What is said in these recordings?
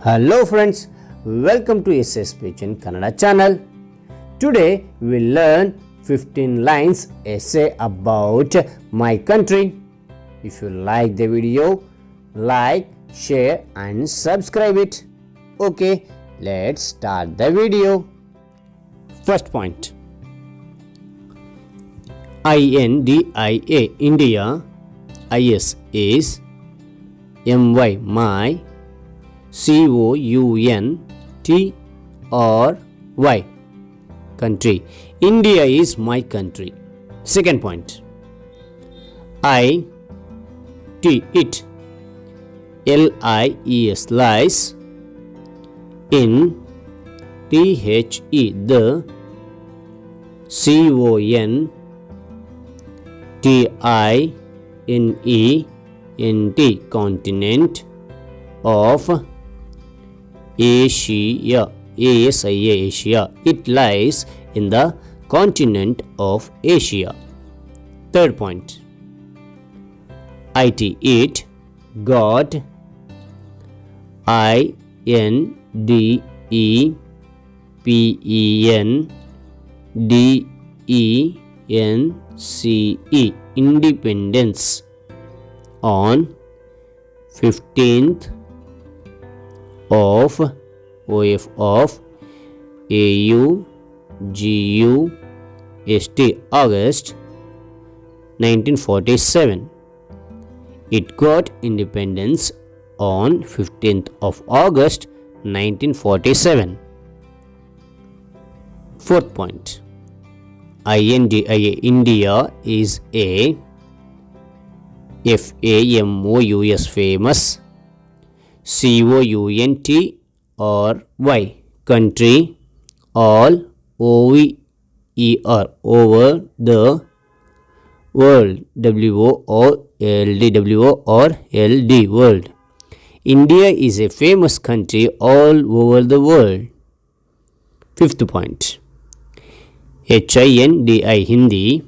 Hello friends, welcome to SS Pichin Kannada channel. Today we will learn 15 lines essay about my country. If you like the video, like, share and subscribe it. Okay, let's start the video. First point. INDIA India, IS is, MY my, COUNTRY country. India is my country. Second point. IT it, LIES lies, in THE the, CONTINENT continent of Asia, Asia. It lies in the continent of Asia. Third point. IT it, God, INDEPENDENCE independence on 15th of August 1947. It got independence on 15th of August 1947. Fourth point. INDIA India is a FAMOUS famous, COUNTRY country, all OVER over the world, WORLD world. India is a famous country all over the world. Fifth point. HINDI Hindi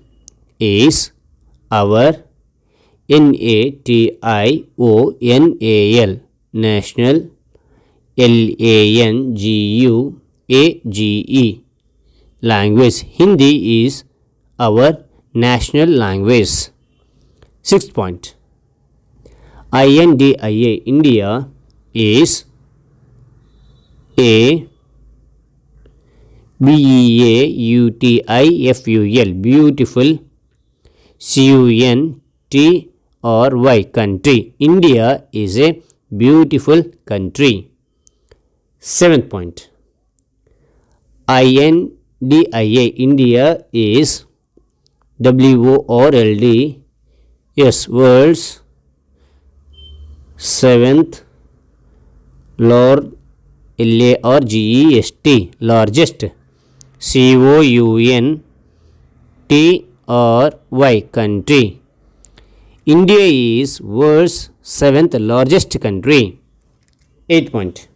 is our, NATIONAL national, LANGUAGE language. Hindi is our national language. Sixth point. INDIA India is a BEAUTIFUL beautiful, COUNTRY country. India is a beautiful country. Seventh point. INDIA India is WORLD world's seventh LARGEST largest, COUNTRY country. India is world's seventh largest country. Eighth point.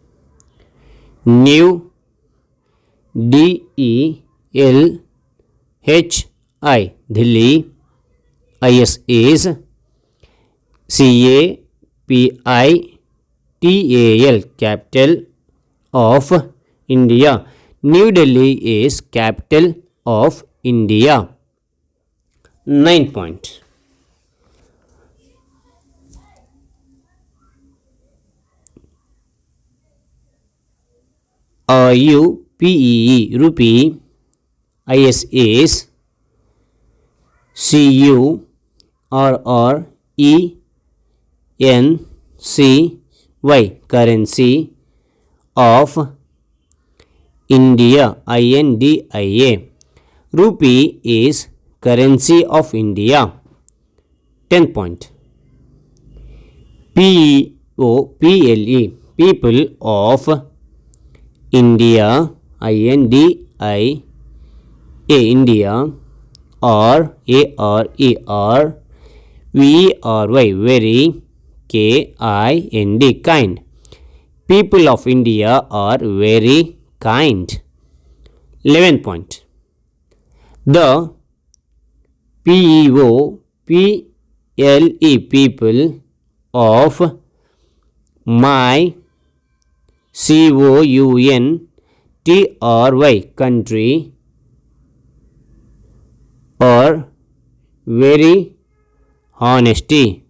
New DELHI Delhi, IS is, CAPITAL capital of India. New Delhi is capital of India. Ninth point. RUPEE rupee, IS is, CURRENCY currency of India. INDIA rupee is currency of India. 10th point. POPLE people of India, INDIA India, RARERVERY very, KIND kind. People of India are very kind. 11th point. The PEOPLE people of my country, country, or very honesty,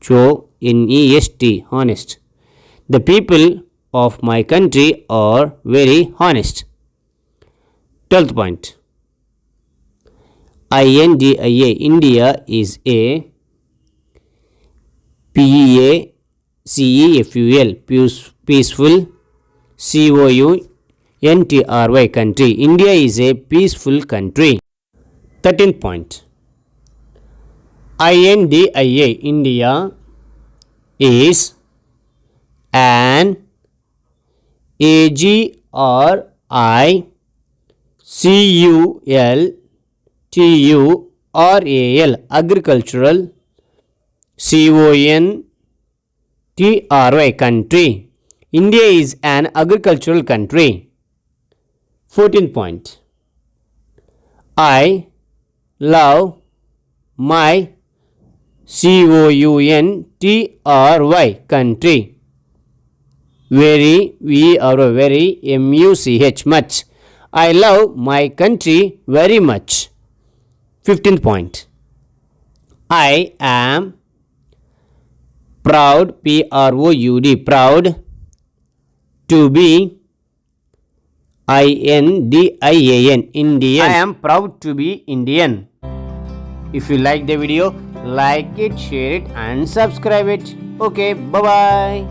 HONEST, honest. The people of my country are very honest. 12th point. INDIA, India is a PEACEFUL, peaceful, COUNTRY, country. India is a peaceful country. 13th point. INDIA, India is an AGRICULTURAL, agricultural, CONTRY, country. India is an agricultural country. 14th point. I love my COUNTRY, country. Very, very, MUCH, much. I love my country very much. 15th point. I am proud, PROUD, proud, to be INDIAN, Indian. I am proud to be Indian. If you like the video, like it, share it and subscribe it. Okay, bye bye.